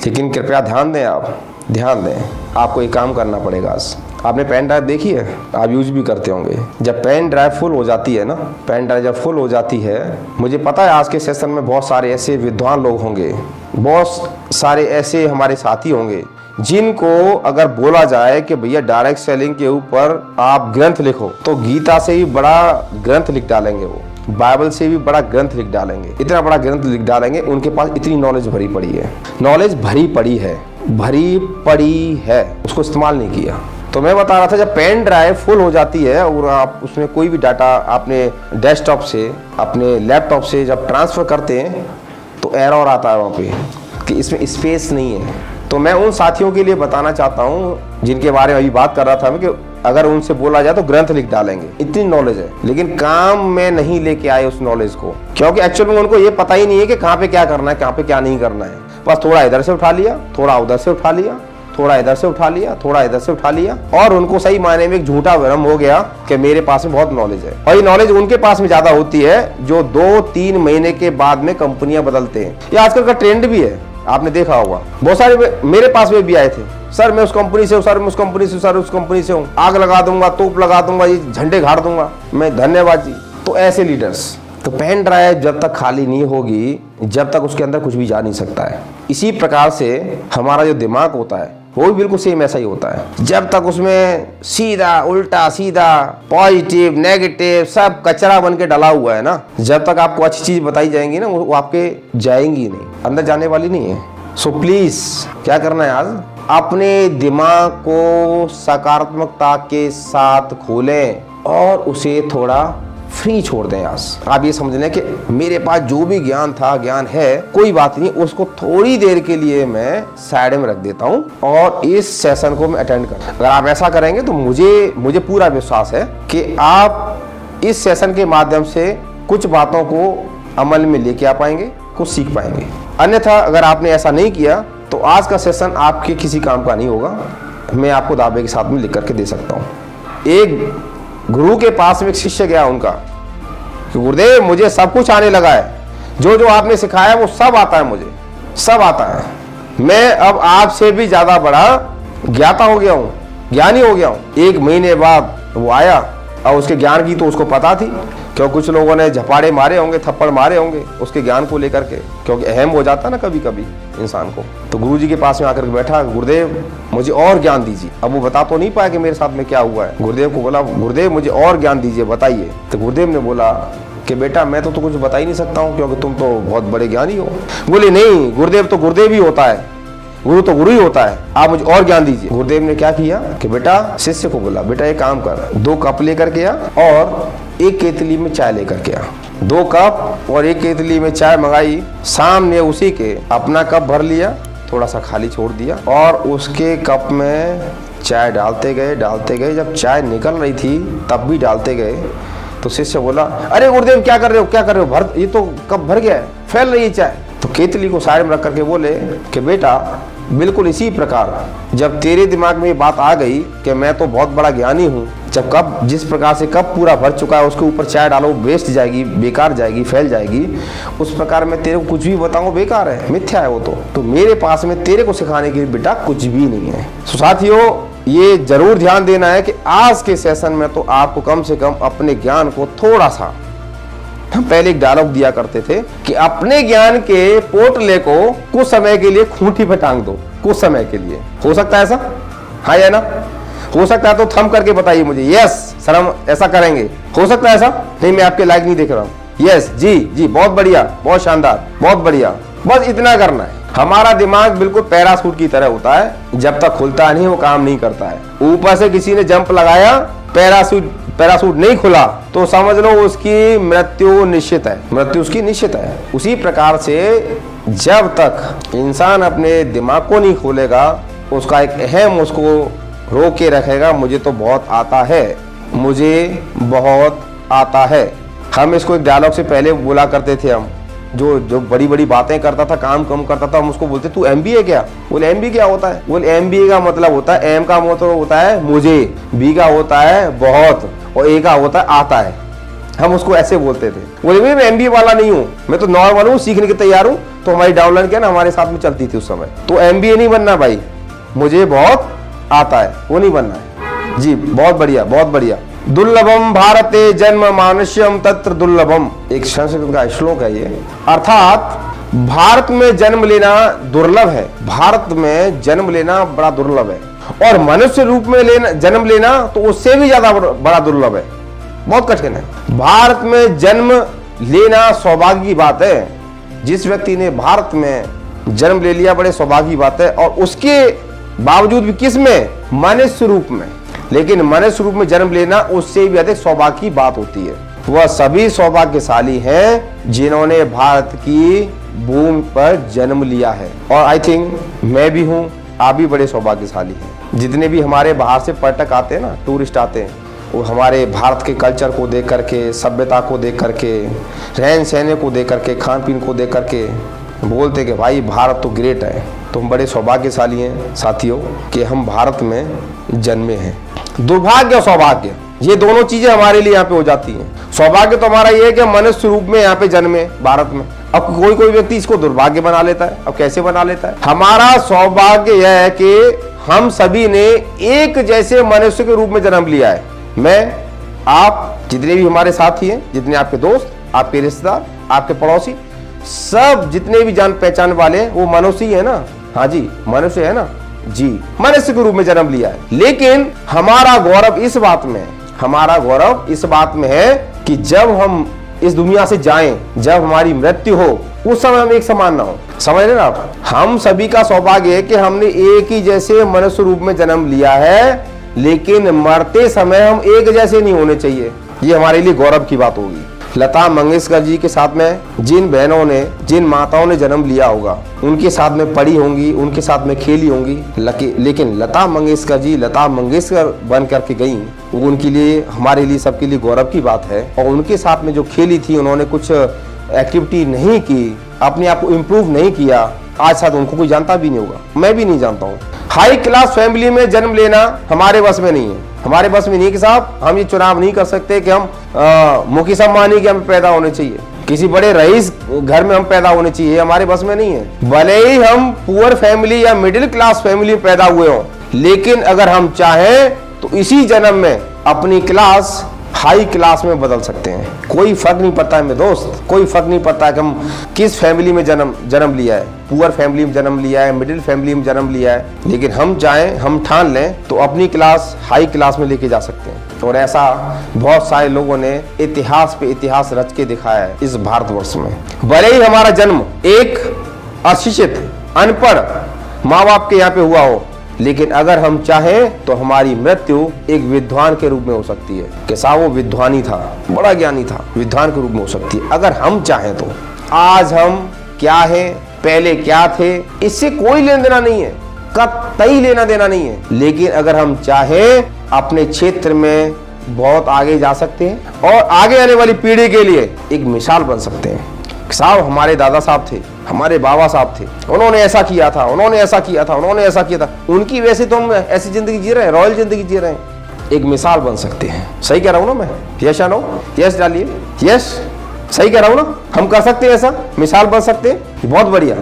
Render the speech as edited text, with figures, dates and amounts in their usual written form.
लेकिन कृपया ध्यान दें, आप ध्यान दें, आपको एक काम करना पड़ेगा। आपने पेन ड्राइव देखी है, आप यूज भी करते होंगे। जब पेन ड्राइव फुल हो जाती है ना, पेन ड्राइव जब फुल हो जाती है, मुझे पता है आज के सेशन में बहुत सारे ऐसे विद्वान लोग होंगे, बहुत सारे ऐसे हमारे साथी होंगे जिनको अगर बोला जाए कि भैया डायरेक्ट सेलिंग के ऊपर आप ग्रंथ लिखो, तो गीता से भी बड़ा ग्रंथ लिख डालेंगे, वो बाइबल से भी बड़ा ग्रंथ लिख डालेंगे, इतना बड़ा ग्रंथ लिख डालेंगे। उनके पास इतनी नॉलेज भरी पड़ी है, नॉलेज भरी पड़ी है, उसको इस्तेमाल नहीं किया। तो मैं बता रहा था, जब पेन ड्राइव फुल हो जाती है और आप उसमें कोई भी डाटा आपने डेस्कटॉप से अपने लैपटॉप से जब ट्रांसफर करते हैं तो एरर आता है वहाँ पे कि इसमें स्पेस नहीं है। तो मैं उन साथियों के लिए बताना चाहता हूँ जिनके बारे में अभी बात कर रहा था मैं, कि अगर उनसे बोला जाए तो ग्रंथ लिख डालेंगे, इतनी नॉलेज है, लेकिन काम में नहीं लेके आए उस नॉलेज को, क्योंकि एक्चुअल में उनको ये पता ही नहीं है कि कहाँ पे क्या करना है, कहाँ पे क्या नहीं करना है। बस थोड़ा इधर से उठा लिया, थोड़ा उधर से उठा लिया, थोड़ा इधर से उठा लिया, थोड़ा इधर से उठा लिया, और उनको सही मायने में एक झूठा भ्रम हो गया कि मेरे पास में बहुत नॉलेज है। और ये नॉलेज उनके पास में ज्यादा होती है जो 2-3 महीने के बाद में कंपनियां बदलते हैं। ये आजकल का ट्रेंड भी है, आपने देखा होगा। बहुत सारे मेरे पास में भी आए थे, सर मैं उस कंपनी से हूँ, सर मैं उस कंपनी से, सर उस कंपनी से हूँ, आग लगा दूंगा, तोप लगा दूंगा, ये झंडे गाड़ दूंगा मैं, धन्यवाद जी। तो ऐसे लीडर्स, तो पेन ड्राइव जब तक खाली नहीं होगी, जब तक उसके अंदर कुछ भी जा नहीं सकता है। इसी प्रकार से हमारा जो दिमाग होता है वो भी बिल्कुल सेम ऐसा ही होता है। जब तक उसमें सीधा उल्टा सीधा पॉजिटिव नेगेटिव सब कचरा बन के डला हुआ है ना, जब तक आपको अच्छी चीज बताई जाएंगी ना, वो आपके जाएंगी नहीं, अंदर जाने वाली नहीं है। सो प्लीज क्या करना है, आज अपने दिमाग को सकारात्मकता के साथ खोलें और उसे थोड़ा फ्री छोड़ दें। आज आप ये समझ लें कि मेरे पास जो भी ज्ञान था, ज्ञान है, कोई बात नहीं, उसको थोड़ी देर के लिए मैं साइड में रख देता हूँ और इस सेशन को मैं अटेंड करता हूँ। अगर आप ऐसा करेंगे तो मुझे पूरा विश्वास है कि आप इस सेशन के माध्यम से कुछ बातों को अमल में लेके आ पाएंगे, कुछ सीख पाएंगे। अन्यथा अगर आपने ऐसा नहीं किया तो आज का सेशन आपके किसी काम का नहीं होगा। मैं आपको दावे के साथ में लिख करके दे सकता हूँ। एक गुरु के पास में एक शिष्य गया उनका कि गुरुदेव मुझे सब कुछ आने लगा है, जो जो आपने सिखाया वो सब आता है, मुझे सब आता है, मैं अब आपसे भी ज्यादा बड़ा ज्ञाता हो गया हूँ, ज्ञानी हो गया हूँ। 1 महीने बाद वो आया और उसके ज्ञान की तो उसको पता थी, क्यों कुछ लोगों ने झपाड़े मारे होंगे, थप्पड़ मारे होंगे उसके ज्ञान को लेकर के, क्योंकि अहम हो जाता है ना कभी कभी इंसान को। तो गुरुजी के पास में आकर के बैठा, गुरुदेव मुझे और ज्ञान दीजिए। अब वो बता तो नहीं पाया कि मेरे साथ में क्या हुआ है। गुरुदेव को बोला, गुरुदेव मुझे और ज्ञान दीजिए, बताइए। तो गुरुदेव ने बोला कि बेटा मैं तो कुछ बता ही नहीं सकता हूँ, क्योंकि तुम तो बहुत बड़े ज्ञानी हो। बोले नहीं, गुरुदेव तो गुरुदेव ही होता है, गुरु तो गुरु ही होता है, आप मुझे और ज्ञान दीजिए। गुरुदेव ने क्या किया कि बेटा, शिष्य को बोला, बेटा एक काम कर, 2 कप लेकर के आ और 1 केतली में चाय लेकर के आ। 2 कप और 1 केतली में चाय मंगाई, सामने उसी के अपना कप भर लिया, थोड़ा सा खाली छोड़ दिया और उसके कप में चाय डालते गए। जब चाय निकल रही थी तब भी डालते गए। तो शिष्य बोला, अरे गुरुदेव क्या कर रहे हो, भर, ये तो कप भर गया है, फैल रही है चाय। तो केतली को साइड में रख करके बोले कि बेटा बिल्कुल इसी प्रकार जब तेरे दिमाग में ये बात आ गई कि मैं तो बहुत बड़ा ज्ञानी हूँ, जब कप जिस प्रकार से कप पूरा भर चुका है उसके ऊपर चाय डालो वेस्ट जाएगी, बेकार जाएगी, फैल जाएगी, उस प्रकार मैं तेरे को कुछ भी बताऊँ बेकार है, मिथ्या है वो तो मेरे पास में तेरे को सिखाने के लिए बेटा कुछ भी नहीं है। तो साथियों ये जरूर ध्यान देना है कि आज के सेशन में तो आपको कम से कम अपने ज्ञान को थोड़ा सा, हम पहले एक डायलॉग दिया करते थे कि अपने ज्ञान के पोटले को कुछ समय के लिए खूंटी पे टांग दो, कुछ समय के लिए। हो सकता है ऐसा? हाँ या ना? हो सकता है तो थम करके बताइए मुझे, यस सर हम ऐसा करेंगे। हो सकता है ऐसा? नहीं, मैं आपके लाइक नहीं देख रहा हूँ। यस जी, बहुत बढ़िया, बहुत शानदार, बहुत बढ़िया। बस इतना करना है। हमारा दिमाग बिल्कुल पैराशूट की तरह होता है, जब तक खुलता नहीं वो काम नहीं करता है। ऊपर से किसी ने जंप लगाया, पैराशूट नहीं खुला तो समझ लो उसकी मृत्यु निश्चित है, मृत्यु उसकी निश्चित है। उसी प्रकार से जब तक इंसान अपने दिमाग को नहीं खोलेगा, उसका एक अहम उसको रोक के रखेगा, मुझे तो बहुत आता है, मुझे बहुत आता है। हम इसको एक डायलॉग से पहले बोला करते थे, हम जो बड़ी बड़ी बातें करता था, काम कम करता था, हम उसको बोलते तू MBA क्या? बोले MBA क्या होता है? बोले MBA का मतलब होता है, M का मतलब होता है मुझे, B का होता है बहुत और A का होता है आता है। हम उसको ऐसे बोलते थे। बोले मैं MBA वाला नहीं हूँ, मैं तो नॉर्मल हूँ, सीखने के तैयार हूँ, तो हमारी डाउनलाइन क्या ना हमारे साथ में चलती थी उस समय। तो MBA नहीं बनना भाई, मुझे बहुत आता है, वो नहीं बनना है जी। बहुत बढ़िया, बहुत बढ़िया। दुर्लभम भारते जन्म मानुष्यम तत्र दुर्लभम, एक संस्कृत का श्लोक है ये। अर्थात भारत में जन्म लेना दुर्लभ है, भारत में जन्म लेना बड़ा दुर्लभ है, और मनुष्य रूप में जन्म लेना तो उससे भी ज्यादा बड़ा दुर्लभ है, बहुत कठिन है। भारत में जन्म लेना सौभाग्य की बात है, जिस व्यक्ति ने भारत में जन्म ले लिया बड़े सौभाग्य की बात है, और उसके बावजूद भी किस में, मनुष्य रूप में। लेकिन मनुष्य रूप में जन्म लेना उससे भी अधिक सौभाग्य की बात होती है। वह सभी सौभाग्यशाली हैं जिन्होंने भारत की भूमि पर जन्म लिया है, और आई थिंक मैं भी हूं, आप भी बड़े सौभाग्यशाली हैं। जितने भी हमारे बाहर से पर्यटक आते हैं ना, टूरिस्ट आते हैं, वो हमारे भारत के कल्चर को देख करके, सभ्यता को देख करके, रहन सहन को देख करके, खान पीन को देख करके बोलते कि भाई भारत तो ग्रेट है। तो हम बड़े सौभाग्यशाली हैं साथियों कि हम भारत में जन्मे हैं। दुर्भाग्य और सौभाग्य, ये दोनों चीजें हमारे लिए यहाँ पे हो जाती हैं। सौभाग्य तो हमारा ये है कि मनुष्य रूप में यहाँ पे जन्मे भारत में। अब कोई व्यक्ति इसको दुर्भाग्य बना लेता है। अब कैसे बना लेता है? हमारा सौभाग्य यह है कि हम सभी ने एक जैसे मनुष्य के रूप में जन्म लिया है। मैं, आप, जितने भी हमारे साथी हैं, जितने आपके दोस्त, आपके रिश्तेदार, आपके पड़ोसी, सब जितने भी जान पहचान वाले वो मनुष्य ही है ना। हाँ जी, मनुष्य है ना जी, मनुष्य के रूप में जन्म लिया है। लेकिन हमारा गौरव इस बात में, हमारा गौरव इस बात में है कि जब हम इस दुनिया से जाएं, जब हमारी मृत्यु हो, उस समय हम एक समान ना हो। समझ रहे ना आप? हम सभी का सौभाग्य है कि हमने एक ही जैसे मनुष्य रूप में जन्म लिया है, लेकिन मरते समय हम एक जैसे नहीं होने चाहिए। ये हमारे लिए गौरव की बात होगी। लता मंगेशकर जी के साथ में जिन बहनों ने, जिन माताओं ने जन्म लिया होगा, उनके साथ में पढ़ी होंगी, उनके साथ में खेली होंगी, लेकिन लता मंगेशकर जी लता मंगेशकर बन करके गई, वो उनके लिए, हमारे लिए, सबके लिए गौरव की बात है। और उनके साथ में जो खेली थी, उन्होंने कुछ एक्टिविटी नहीं की, अपने आप को इम्प्रूव नहीं किया, आज शायद उनको कोई जानता भी नहीं होगा, मैं भी नहीं जानता हूँ। हाई क्लास फैमिली में जन्म लेना हमारे बस में नहीं है, हमारे बस में नहीं है कि साहब हम ये चुनाव नहीं कर सकते कि हम मुकेश अंबानी के हम पैदा होने चाहिए, किसी बड़े रईस घर में हम पैदा होने चाहिए, हमारे बस में नहीं है। भले ही हम पुअर फैमिली या मिडिल क्लास फैमिली में पैदा हुए हों, लेकिन अगर हम चाहें तो इसी जन्म में अपनी क्लास हाई क्लास में बदल सकते हैं। कोई फर्क नहीं पड़ता है मेरे दोस्त, कोई फर्क नहीं पड़ता है कि हम किस फैमिली में जन्म लिया है, पुअर फैमिली में जन्म लिया है, मिडिल फैमिली में जन्म लिया है, लेकिन हम चाहें, हम ठान लें तो अपनी क्लास हाई क्लास में लेके जा सकते हैं। और ऐसा बहुत सारे लोगों ने इतिहास पे इतिहास रच के दिखाया है इस भारतवर्ष में। भले ही हमारा जन्म एक अशिक्षित, अनपढ़ माँ बाप के यहाँ पे हुआ हो, लेकिन अगर हम चाहें तो हमारी मृत्यु एक विद्वान के रूप में हो सकती है कि साहब वो विद्वानी था, बड़ा ज्ञानी था, विद्वान के रूप में हो सकती है अगर हम चाहें तो। आज हम क्या हैं, पहले क्या थे, इससे कोई लेना देना नहीं है, कतई लेना देना नहीं है। लेकिन अगर हम चाहें अपने क्षेत्र में बहुत आगे जा सकते हैं और आगे आने वाली पीढ़ी के लिए एक मिसाल बन सकते हैं। साहब हमारे दादा साहब थे, हमारे बाबा साहब थे, उन्होंने ऐसा किया था, उन्होंने ऐसा किया था, उन्होंने ऐसा किया था, उनकी वैसे तो हम ऐसी जिंदगी जी रहे हैं, रॉयल जिंदगी जी रहे हैं। एक मिसाल बन सकते हैं। सही कह रहा हूं ना मैं? यस या नो? यस डालिए। यस, सही कह रहा हूं ना? हम कर सकते हैं ऐसा, मिसाल बन सकते हैं। बहुत बढ़िया।